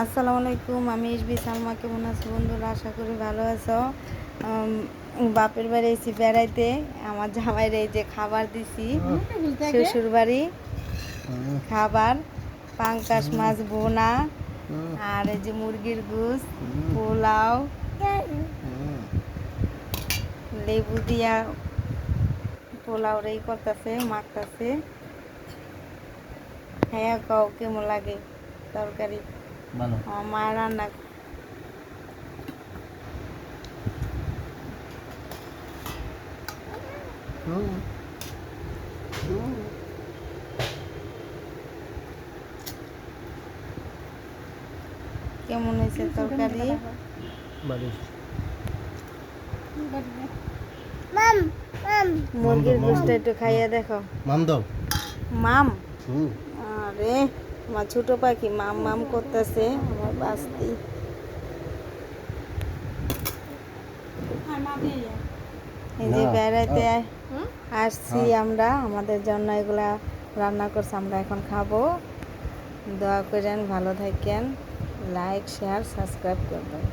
আসসালামু আলাইকুম, আমি ইসবি সালমা। কেমন আছো বন্ধুরা? আশা করি ভালো আছো। বাপের বাড়ি এসেছি বেড়াইতে। আমার জামাইরে এই যে খাবার দিছি, শ্বশুর বাড়ি খাবার পাঙ্কাশ মাছ বোনা, আর এই যে মুরগির গোস, পোলাও, লেবু দিয়া পোলাও রেই করতেছে, মাখতেছে। হ্যাঁ, কাও কেমন লাগে তরকারি? আমার মা রান্না কেমন হয়েছে তরকারি? মুরগির গোশটা একটু খাইয়ে দেখো। মাম দাও। মাম, আরে আমার ছোট পাখি মাম মাম করতেছে, আমার বাস্তি। এই যে বেড়াইতে আসছি আমরা, আমাদের জন্য এগুলা রান্না করছে, আমরা এখন খাবো। দোয়া করেন, ভালো থাকেন, লাইক শেয়ার সাবস্ক্রাইব করবেন।